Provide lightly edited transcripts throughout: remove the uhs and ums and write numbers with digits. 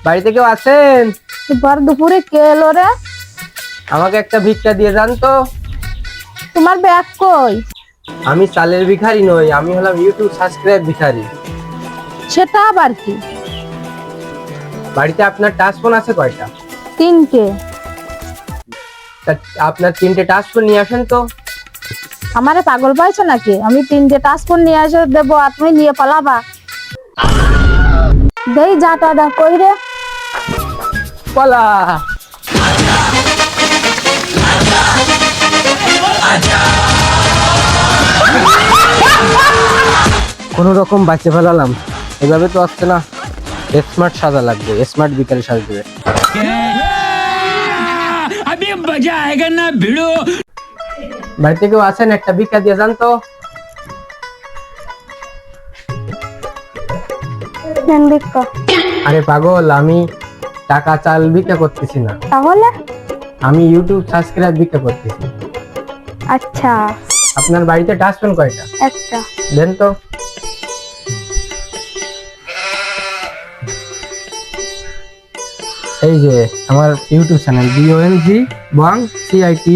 বাড়িতে কেউ আছেন? এবার দুপুরে কে এলো রে? আমাকে একটা ভিক্ষা দিয়ে যান তো। তোমার ব্যাগ কই? আমি চালের ভিখারি নই, আমি হলাম ইউটিউব সাবস্ক্রাইব ভিখারি। সেটা আবার কি? বাড়িতে আপনার টাচ ফোন আছে কয়টা? 3টে। তা আপনার 3টে টাচ ফোন নিয়ে আসেন তো। আমারে পাগল পাইছো নাকি? আমি 3টে টাচফোন নিয়ে এসে দেবো আর তুমি নিয়ে পালাবা? দেই যা টাটা কই রে? পালা। কোন রকম বাঁচে ফেলালাম। এভাবে তো আসছে না, স্মার্ট সাজা লাগবে, স্মার্ট বিকালে সাজবে। अभी मजा आएगा ना भिड़ो। বাড়িতে কেউ আছেন? একটা ভিক্ষা দিয়ে যান তো। আরে পাগল, আমি টাকা চাল ভিক্ষা করতেছি না, তাহলে আমি ইউটিউব সাবস্ক্রাইব ভিক্ষা করতেছি। আচ্ছা, আপনার বাড়িতে টাচ ফোন কয়টা? একটা। দেন তো। এই যে আমার ইউটিউব চ্যানেল BONG বং CITI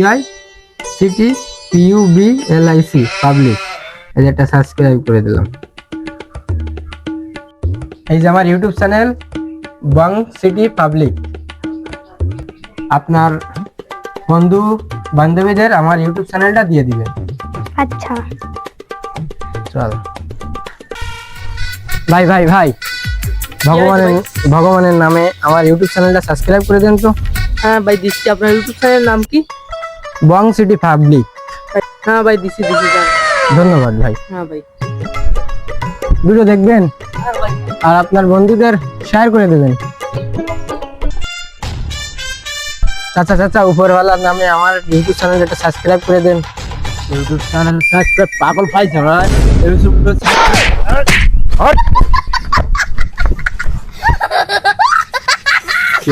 সিটি PUBLIC পাবলিক, এই যে একটা সাবস্ক্রাইব করে দিলাম। এই যে আমার ইউটিউব চ্যানেল বং সিটি পাবলিক। আপনার বন্ধু বান্ধবীদের আমার ইউটিউব চ্যানেলটা দিয়ে দিবেন। আচ্ছা চল ভাই ভাই ভাই, ভগবানের নামে আমার ইউটিউব চ্যানেলটা সাবস্ক্রাইব করে দেন তো। হ্যাঁ ভাই দিচ্ছি। আপনার ইউটিউব চ্যানেলের নাম কি? বং সিটি পাবলিক। হ্যাঁ ভাই দিচ্ছি যান। ধন্যবাদ ভাই। হ্যাঁ ভাই। ভিডিও দেখবেন আর আপনার বন্ধুদের শেয়ার করে দেবেন। চাচা চাচা, উপরওয়ালার নামে আমার ইউটিউব চ্যানেলটা সাবস্ক্রাইব করে দেন। ইউটিউব চ্যানেল সাবস্ক্রাইব পাগল পাইছে ভাই।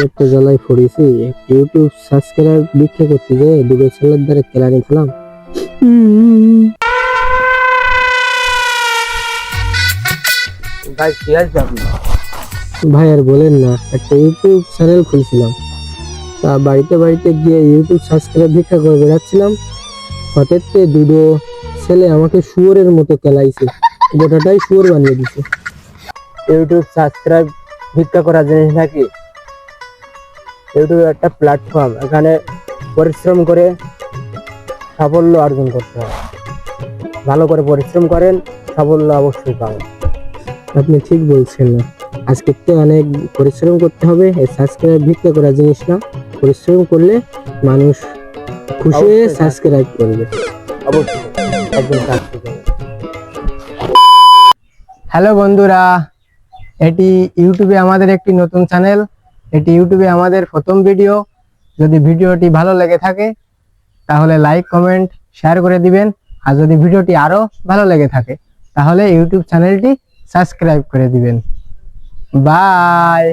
একটা জ্বালায় পড়েছি, ইউটিউব সাবস্ক্রাইব ভিক্ষা করতে যে দুটো ছেলের দ্বারা কেলানি খেলাম। ভাই কি আছে আপনি? ভাই আর বলেন না, একটা ইউটিউব চ্যানেল খুলছিলাম, তা বাড়িতে বাড়িতে গিয়ে ইউটিউব সাবস্ক্রাইব ভিক্ষা করে বেড়াচ্ছিলাম। হঠাৎ দুটো ছেলে আমাকে শুয়োরের মতো কেলাইছে, গোটাটাই শুয়োর বানিয়ে দিছে। ইউটিউব সাবস্ক্রাইব ভিক্ষা করা জিনিস নাকি? ইউটিউব একটা প্ল্যাটফর্ম, এখানে পরিশ্রম করে সাফল্য অর্জন করতে হয়। ভালো করে পরিশ্রম করেন, সাফল্য অবশ্যই পাবেন। আপনি ঠিক বলছেন না, আজকে তো অনেক পরিশ্রম করতে হবে। এই সাবস্ক্রাইব ভিক্ষা করা জিনিস না, পরিশ্রম করলে মানুষ খুশি হয়ে সাবস্ক্রাইব করবে। অবশ্যই একদম সাবস্ক্রাইব করবেন। হ্যালো বন্ধুরা, এটি ইউটিউবে আমাদের একটি নতুন চ্যানেল, এটি ইউটিউবে আমাদের প্রথম ভিডিও। যদি ভিডিওটি ভালো লেগে থাকে তাহলে লাইক কমেন্ট শেয়ার করে দিবেন, আর যদি ভিডিওটি আরো ভালো লেগে থাকে তাহলে ইউটিউব চ্যানেলটি সাবস্ক্রাইব করে দিবেন। বাই।